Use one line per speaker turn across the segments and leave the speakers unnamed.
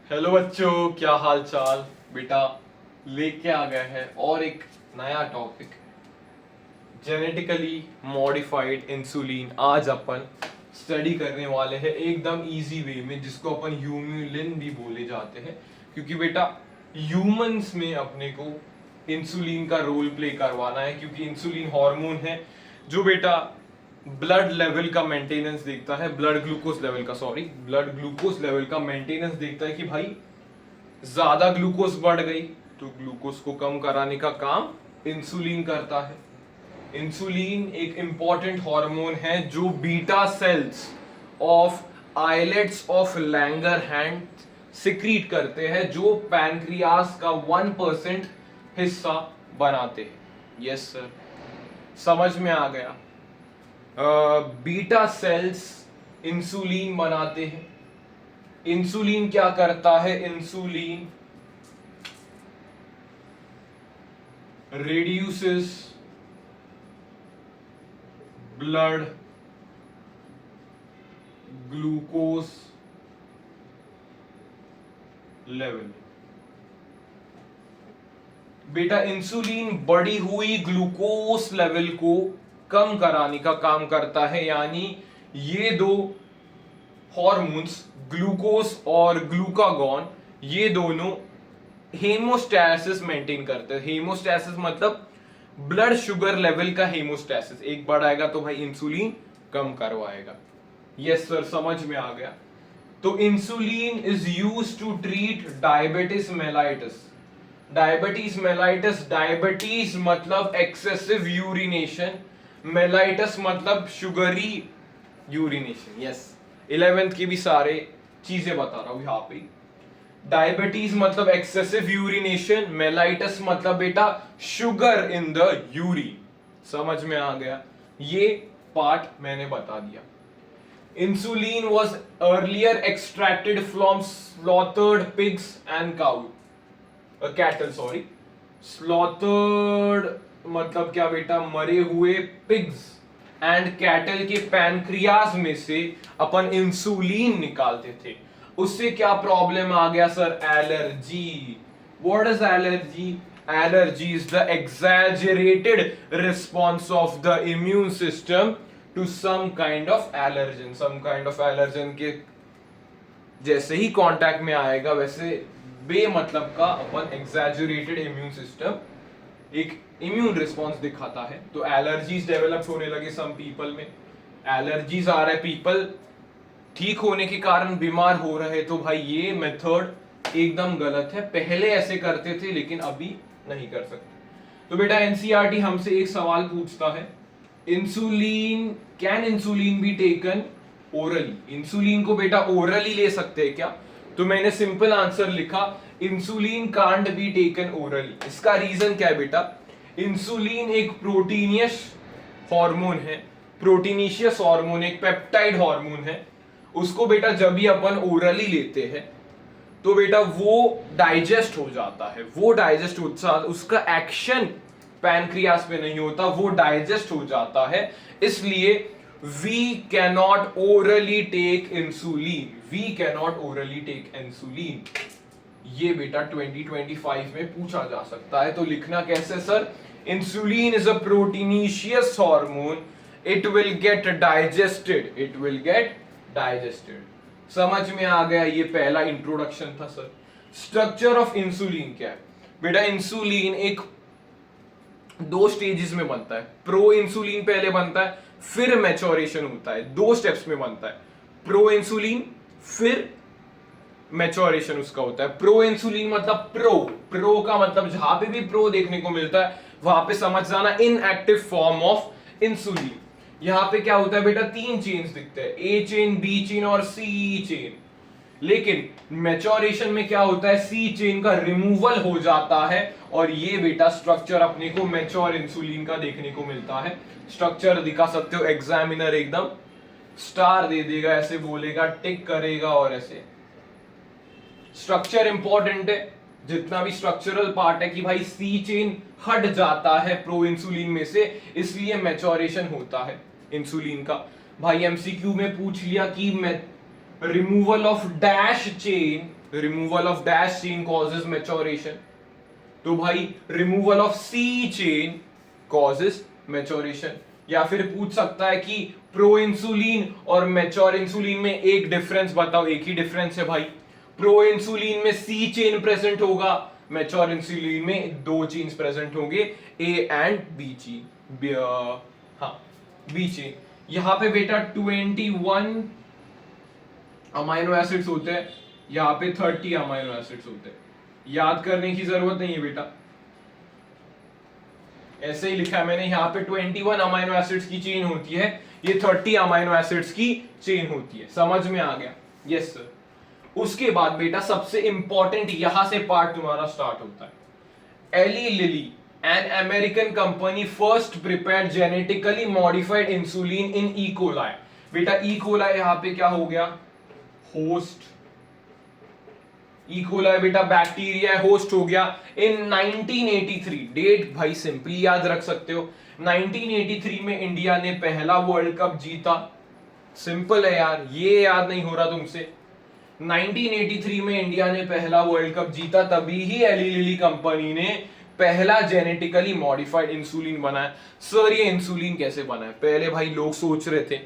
Hello बच्चों, क्या हाल चाल। बेटा लेके आ गए हैं और एक नया टॉपिक, जेनेटिकली मॉडिफाइड इंसुलिन। आज अपन स्टडी करने वाले हैं एकदम इजी वे में, जिसको अपन ह्यूमुलिन भी बोले जाते हैं, क्योंकि बेटा ह्यूमंस में अपने को इंसुलिन का रोल प्ले करवाना है, क्योंकि इंसुलिन हार्मोन है जो बेटा ब्लड लेवल का मेंटेनेंस देखता है, ब्लड ग्लूकोज लेवल का, सॉरी ब्लड ग्लूकोज लेवल का मेंटेनेंस देखता है कि भाई ज्यादा ग्लूकोज बढ़ गई तो ग्लूकोज को कम कराने का काम इंसुलिन करता है। इंसुलिन एक इंपॉर्टेंट हार्मोन है जो beta cells of islets of Langerhans secrete करते हैं, जो पैनक्रियास का 1% हिस्सा बनाते हैं। यस सर, समझ में आ गया। बीटा सेल्स इंसुलिन बनाते हैं। इंसुलिन क्या करता है? Insulin reduces blood glucose level. बेटा इंसुलिन बढ़ी हुई ग्लूकोज लेवल को कम कराने का काम करता है, यानी ये दो हॉर्मोन्स ग्लूकोज और ग्लूकागॉन, ये दोनों हेमोस्टैसिस मेंटेन करते हैं। हेमोस्टैसिस मतलब ब्लड शुगर लेवल का हेमोस्टैसिस। एक बढ़ाएगा तो भाई इंसुलिन कम करवाएगा। यस सर, समझ में आ गया। तो insulin is used to treat diabetes mellitus. Diabetes mellitus, diabetes मतलब एक्सेसिव यूरिनेशन, मेलाइटिस मतलब शुगरी यूरिनेशन। यस, 11th की भी सारे चीजें बता रहा हूं यहां पे। डायबिटीज मतलब एक्सेसिव यूरिनेशन, मेलाइटिस मतलब बेटा शुगर इन द यूरिन। समझ में आ गया? ये पार्ट मैंने बता दिया। Insulin was earlier extracted from slaughtered pigs and cow, cattle, sorry। slaughtered मतलब क्या बेटा? मरे हुए पिग्स एंड कैटल के पैनक्रियाज में से अपन इंसुलिन निकालते थे। उससे क्या प्रॉब्लम आ गया sir? Allergy. What is allergy? Allergy is the exaggerated response of the immune system to some kind of allergen। some kind of allergen के जैसे ही कांटेक्ट में आएगा वैसे बे मतलब का अपन exaggerated immune system एक इम्यून रिस्पॉन्स दिखाता है। तो एलर्जीज डेवलप होने लगे सम पीपल में। एलर्जीज आ रहे पीपल ठीक होने के कारण बीमार हो रहे, तो भाई ये मेथड एकदम गलत है। पहले ऐसे करते थे लेकिन अभी नहीं कर सकते। तो बेटा एनसीईआरटी हमसे एक सवाल पूछता है, insulin can insulin be taken orally? Insulin को बेटा ओरली ले सकते हैं क्या? तो मैंने सिंपल आंसर लिखा, insulin can't be taken orally. इसका रीजन क्या है बेटा? इंसुलिन एक प्रोटीनियस हार्मोन है, प्रोटीनिशियस हार्मोन, एक पेप्टाइड हार्मोन है। उसको बेटा जब भी अपन ओरली लेते हैं तो बेटा वो डाइजेस्ट हो जाता है। वो डाइजेस्ट होता, उसका एक्शन पैनक्रियास पे नहीं होता, वो डाइजेस्ट हो जाता है। इसलिए we cannot orally take insulin. We cannot orally take insulin. ये बेटा 2025 में पूछा जा सकता है। तो लिखना कैसे sir? Insulin is a proteinaceous hormone, it will get digested, it will get digested. समझ में आ गया? ये पहला इंट्रोडक्शन था सर। स्ट्रक्चर ऑफ इंसुलिन क्या है बेटा? इंसुलिन एक दो स्टेजेस में बनता है। प्रो इंसुलिन पहले बनता है, फिर मैच्योरेशन होता है। दो स्टेप्स में बनता है, प्रो इंसुलिन फिर मैच्योरेशन उसका होता है। प्रो इंसुलिन मतलब प्रो का मतलब जहां पे भी प्रो देखने को मिलता है वहां पे समझ जाना इनएक्टिव फॉर्म ऑफ इंसुलिन। यहां पे क्या होता है बेटा? 3 चेन्स दिखते हैं, ए चेन, बी चेन और सी चेन। लेकिन मैच्योरेशन में क्या होता है? सी चेन का रिमूवल हो जाता है और ये बेटा स्ट्रक्चर अपने को मैच्योर इंसुलिन का देखने को मिलता है। स्ट्रक्चर दिखा सकते हो, एग्जामिनर एकदम स्टार दे देगा, ऐसे बोलेगा, टिक करेगा और ऐसे। स्ट्रक्चर इंपॉर्टेंट है, जितना भी स्ट्रक्चरल पार्ट है कि भाई सी चेन हट जाता है प्रो इंसुलिन में से, इसलिए मैच्योरेशन होता है इंसुलिन का। भाई एमसीक्यू में पूछ लिया कि removal of dash chain removal of dash chain causes maturation, तो भाई removal of C chain causes maturation. या फिर पूछ सकता है कि प्रो इंसुलिन और मैच्योर इंसुलिन में एक डिफरेंस बताओ, एक ही डिफरेंस है भाई, प्रो इंसुलिन में सी चेन प्रेजेंट होगा, मैच्योर इंसुलिन में दो चेन्स प्रेजेंट होंगे, ए एंड बी चेन, हाँ बी चेन। यहां पे बेटा 21 अमाइनो एसिड्स होते हैं, यहां पे 30 अमाइनो एसिड्स होते हैं, याद करने की जरूरत नहीं है बेटा, ऐसे ही लिखा है मैंने, यहां पे 21 अमाइनो एसिड्स की चेन होती है, ये 30 अमाइनो एसिड्स की चेन होती है, समझ में आ गया? Yes sir. उसके बाद बेटा सबसे इंपॉर्टेंट यहां से पार्ट तुम्हारा स्टार्ट होता है। Eli Lilly an American company first prepared genetically modified insulin in E coli. बेटा ई कोलाई यहां पे क्या हो गया? होस्ट। ई कोलाई बेटा बैक्टीरिया होस्ट हो गया इन 1983। डेट भाई सिंपली याद रख सकते हो, 1983 में इंडिया ने पहला वर्ल्ड कप जीता। सिंपल है यार, ये याद नहीं हो रहा तुमसे? 1983 में इंडिया ने पहला वर्ल्ड कप जीता, तभी ही एली लिली कंपनी ने पहला जेनेटिकली मॉडिफाइड इंसुलिन बनाया। सर ये इंसुलिन कैसे बना है? पहले भाई लोग सोच रहे थे,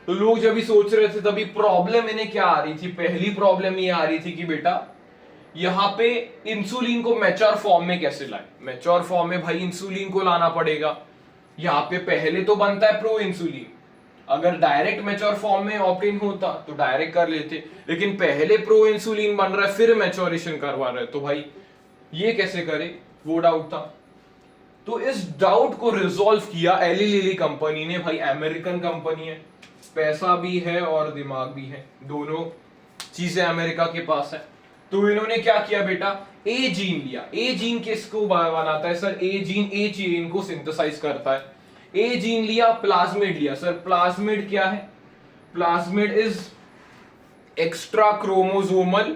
तो लोग जब भी सोच रहे थे तभी प्रॉब्लम इन्हें क्या आ रही थी? पहली प्रॉब्लम ये आ रही थी कि बेटा यहां पे इंसुलिन को मैच्योर फॉर्म में कैसे लाए? मैच्योर फॉर्म में भाई इंसुलिन को लाना पड़ेगा। यहां पे पहले तो बनता है प्रो इंसुलिन, अगर डायरेक्ट मैच्योर फॉर्म में ऑप्टेन होता तो डायरेक्ट कर लेते, लेकिन पहले प्रो इंसुलिन बन रहा है फिर मैच्योरेशन करवा रहे, तो भाई ये कैसे करे? वो डाउट था। तो इस डाउट को रिजॉल्व किया एली लिली कंपनी ने। भाई अमेरिकन कंपनी है, पैसा भी है और दिमाग भी है, दोनों चीजें अमेरिका के पास है। तो इन्होंने क्या किया बेटा? ए जीन लिया। ए जीन किसको बनाता है sir? A gene A chain को सिंथेसाइज करता है। ए जीन लिया, प्लाज्मिड लिया। सर प्लाज्मिड क्या है? Plasmid is extra chromosomal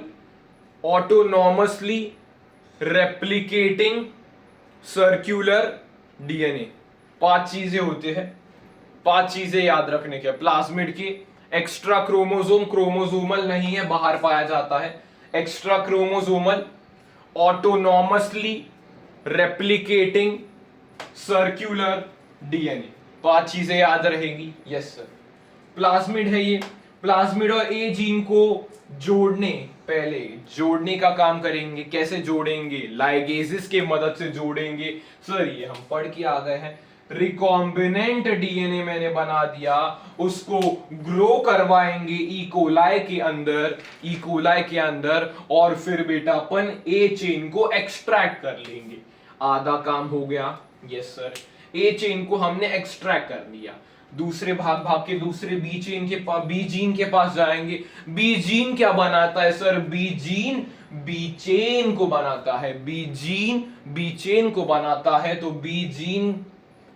autonomously replicating circular DNA. 5 चीजें होती है, 5 चीजें याद रखने के। प्लाज्मिड की एक्स्ट्रा क्रोमोसोम, क्रोमोसोमल नहीं है, बाहर पाया जाता है, extra chromosomal autonomously replicating circular DNA. 5 चीजें याद रहेंगी। यस सर, प्लाज्मिड है ये। प्लाज्मिड और ए जीन को जोड़ने, पहले जोड़ने का काम करेंगे। कैसे जोड़ेंगे? लाइगेजेस के मदद से जोड़ेंगे। सर ये हम पढ़ के आ गए हैं। रिकॉम्बिनेंट डीएनए मैंने बना दिया, उसको ग्रो करवाएंगे ई कोलाई के अंदर, ई कोलाई के अंदर, और फिर बेटा अपन ए चेन को एक्सट्रैक्ट कर लेंगे। आधा काम हो गया। यस सर, ए चेन को हमने एक्सट्रैक्ट कर लिया। दूसरे भाग भाग के दूसरे बी चेन के पास, बी जीन के पास जाएंगे। बी जीन क्या बनाता है sir? B gene B chain को बनाता है। बी जीन बी चेन को बनाता है, तो बी जीन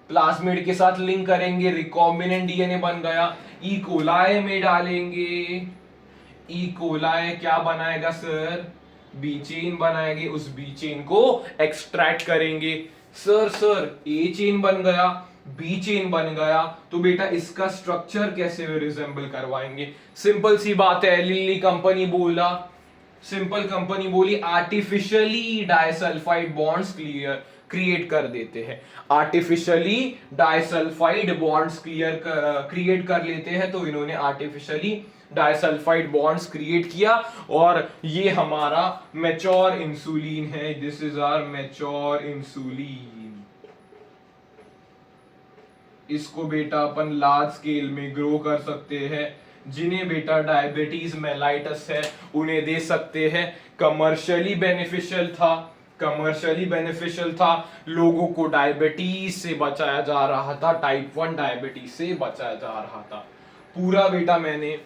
प्लाज्मिड के साथ लिंक करेंगे, रिकॉम्बिनेंट डीएनए बन गया। ई कोलाई में डालेंगे, ई कोलाई क्या बनाएगा सर? बी चेन बनाएंगे, उस बी चेन को एक्सट्रैक्ट करेंगे। सर ए चेन बन गया, बी चेन बन गया, तो बेटा इसका स्ट्रक्चर कैसे रिजेंबल करवाएंगे? सिंपल सी बात है, एली लिली कंपनी बोला, सिंपल कंपनी बोली आर्टिफिशियली डाइसल्फाइड बॉन्ड्स क्रिएट कर देते हैं। आर्टिफिशियली डाइसल्फाइड बॉन्ड्स क्रिएट कर लेते हैं, तो इन्होंने आर्टिफिशियली डाइसल्फाइड बॉन्ड्स क्रिएट किया, और ये हमारा मैच्योर इंसुलिन है। This is our mature insulin. इसको बेटा अपन लार्ज स्केल में ग्रो कर सकते हैं। जिन्हें बेटा डायबिटीज मेलाइटस है उन्हें दे सकते हैं। कमर्शियली बेनिफिशियल था, कमर्शियली बेनिफिशियल था, लोगों को डायबिटीज से बचाया जा रहा था, टाइप 1 डायबिटीज से बचाया जा रहा था। पूरा बेटा मैंने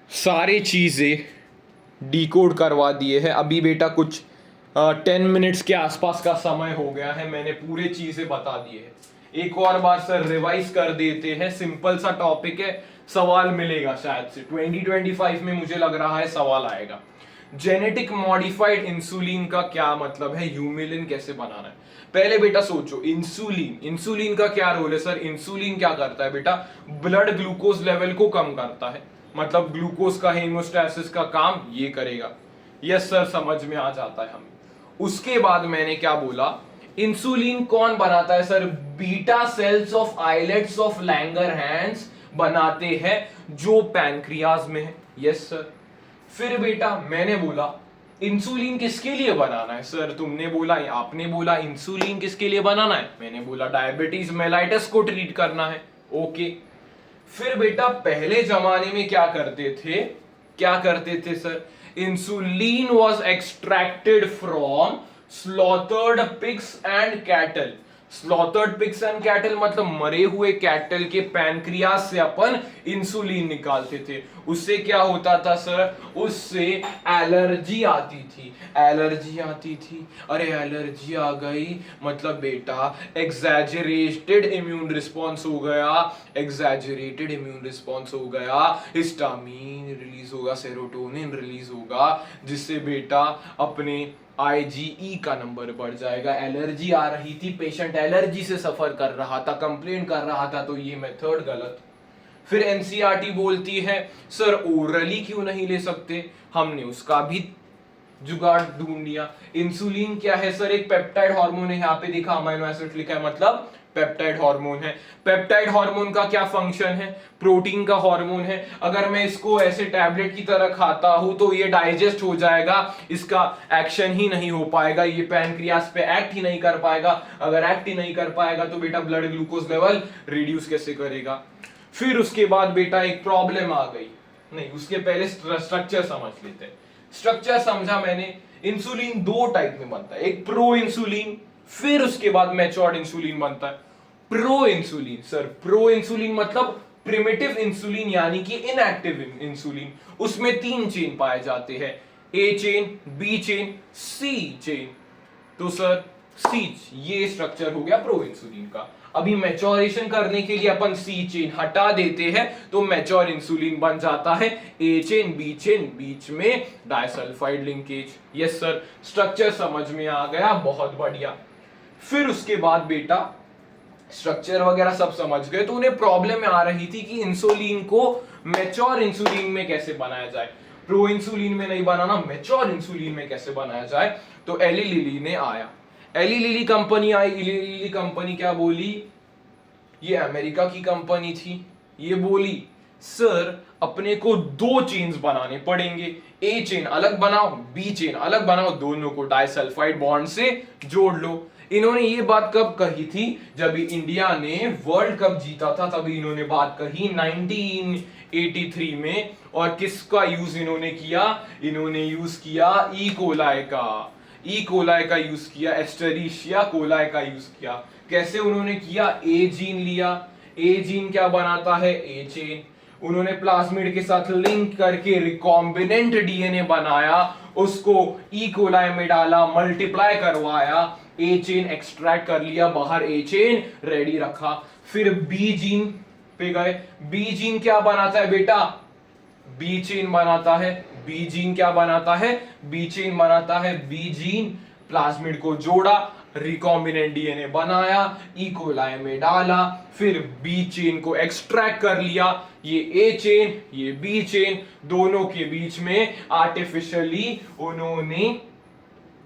सारी चीजें डिकोड करवा दिए हैं। अभी बेटा कुछ 10 मिनट्स के आसपास का समय हो गया है, मैंने पूरे चीजें बता दिए हैं। एक और बार सर रिवाइज कर देते हैं, सिंपल सा टॉपिक है, सवाल मिलेगा शायद से 2025 में, मुझे लग रहा है सवाल आएगा। जेनेटिक मॉडिफाइड इंसुलिन का क्या मतलब है? ह्यूमिलिन कैसे बनाना है? पहले बेटा सोचो, इंसुलिन, इंसुलिन का क्या रोल है सर? इंसुलिन क्या करता है बेटा? ब्लड ग्लूकोज लेवल को कम करता है। मतलब ग्लूकोज का हेमोस्टैसिस का काम ये करेगा। यस सर, समझ में आ जाता है हमें। उसके बाद मैंने क्या बोला, इंसुलिन कौन बनाता है sir? Beta cells of islets of Langerhans बनाते हैं जो पैनक्रियाज में है। Yes sir. फिर बेटा मैंने बोला इंसुलिन किसके लिए बनाना है सर? तुमने बोला, आपने बोला इंसुलिन किसके लिए बनाना है, मैंने बोला डायबिटीज मेलाइटस को ट्रीट करना है। ओके। फिर बेटा पहले जमाने में क्या करते थे sir? Insulin was extracted from slaughtered pigs and cattle. Slaughtered pigs and cattle मतलब मरे हुए कैटल के पैनक्रियाज से अपन इंसुलिन निकालते थे। उससे क्या होता था सर? उससे एलर्जी आती थी। अरे एलर्जी आ गई मतलब बेटा एग्जैजरेटेड इम्यून रिस्पॉन्स हो गया, हिस्टामिन रिलीज होगा, सेरोटोनिन रिलीज होगा, जिससे बेटा अपने IgE का नंबर बढ़ जाएगा। एलर्जी आ रही थी, पेशेंट एलर्जी से सफर कर रहा था, कंप्लेन कर रहा था, तो ये मेथड गलत। फिर NCERT बोलती है सर ओरली क्यों नहीं ले सकते? हमने उसका भी जुगाड़ ढूंढ लिया। इंसुलिन क्या है सर? एक पेप्टाइड हार्मोन है, यहाँ पे देखा अमीनो एसिड लिखा है, मतलब पेप्टाइड हार्मोन है। पेप्टाइड हार्मोन का क्या फंक्शन है? प्रोटीन का हार्मोन है। अगर मैं इसको ऐसे टैबलेट की तरह खाता हूं तो ये डाइजेस्ट हो जाएगा, इसका एक्शन ही नहीं हो पाएगा, ये पैनक्रियास पे एक्ट ही नहीं कर पाएगा। अगर एक्ट ही नहीं कर पाएगा तो बेटा ब्लड ग्लूकोज लेवल रिड्यूस कैसे करेगा? फिर उसके बाद बेटा एक प्रॉब्लम आ गई। नहीं, उसके पहले स्ट्रक्चर समझ लेते हैं। स्ट्रक्चर समझा मैंने। इंसुलिन दो टाइप में बनता है, एक प्रो इंसुलिन, फिर उसके बाद मैच्योर्ड इंसुलिन बनता है। Pro insulin sir, pro insulin मतलब प्रिमिटिव इंसुलिन यानी कि इनएक्टिव इंसुलिन। उसमें 3 चेन पाए जाते हैं, ए चेन, बी चेन, सी चेन। तो सर सी, ये स्ट्रक्चर हो गया प्रो इंसुलिन का। अभी मैच्योरेशन करने के लिए अपन सी चेन हटा देते हैं तो मैच्योर इंसुलिन बन जाता है ए चेन, बी चेन, बीच में disulphide linkage. Yes sir, structure समझ में आ गया, बहुत बढ़िया। फिर उसके बाद बेटा स्ट्रक्चर वगैरह सब समझ गए, तो उन्हें प्रॉब्लम आ रही थी कि इंसुलिन को मैच्योर इंसुलिन में कैसे बनाया जाए। प्रो इंसुलिन में नहीं बनाना, मैच्योर इंसुलिन में कैसे बनाया जाए? तो एली लिली ने आया। एली लिली कंपनी आई। एली लिली कंपनी क्या बोली? ये अमेरिका की कंपनी थी। ये बोली सर अपने को 2 चेन्स बनाने पड़ेंगे, ए चेन अलग बनाओ, बी चेन अलग बनाओ, दोनों को डाइसल्फाइड बॉन्ड से जोड़ लो। इन्होंने ये बात कब कही थी? जब इंडिया ने वर्ल्ड कप जीता था, तभी इन्होंने बात कही 1983 में। और किसका यूज इन्होंने किया? इन्होंने यूज किया ई कोलाई का यूज किया, एस्टेरिशिया कोलाई का यूज किया। कैसे उन्होंने किया? ए जीन लिया। ए जीन क्या बनाता है? ए चेन। उन्होंने प्लाज्मिड के साथ लिंक करके रिकॉम्बिनेंट डीएनए बनाया, उसको ई कोलाई में डाला, मल्टीप्लाई करवाया, ए चेन एक्सट्रैक्ट कर लिया बाहर, ए चेन रेडी रखा। फिर बी जीन पे गए। बी जीन क्या बनाता है बेटा? बी चेन बनाता है। बी जीन क्या बनाता है? बी चेन बनाता है। बी जीन प्लाज्मिड को जोड़ा, रिकॉम्बिनेंट डीएनए बनाया, ई कोलाई में डाला, फिर बी चेन को एक्सट्रैक्ट कर लिया। ये ए चेन, ये बी चेन, दोनों के बीच में आर्टिफिशियली उन्होंने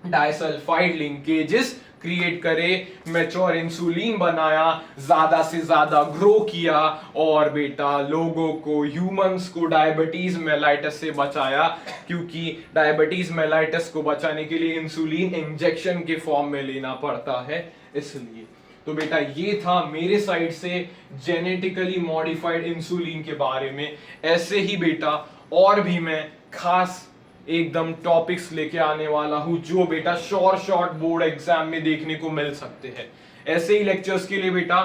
डाइसल्फाइड लिंकेजेस क्रिएट करे, मैच्योर इंसुलिन बनाया, ज्यादा से ज्यादा ग्रो किया और बेटा लोगों को, ह्यूमंस को डायबिटीज मेलाइटस से बचाया। क्योंकि डायबिटीज मेलाइटस को बचाने के लिए इंसुलिन इंजेक्शन के फॉर्म में लेना पड़ता है, इसलिए। तो बेटा ये था मेरे साइड से जेनेटिकली मॉडिफाइड इंसुलिन के बारे में। ऐसे ही बेटा और भी मैं खास एकदम टॉपिक्स लेके आने वाला हूं जो बेटा शॉर्ट बोर्ड एग्जाम में देखने को मिल सकते हैं। ऐसे ही लेक्चर्स के लिए बेटा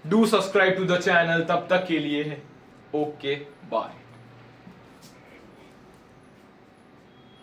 do subscribe to the channel. तब तक के लिए है ओके बाय।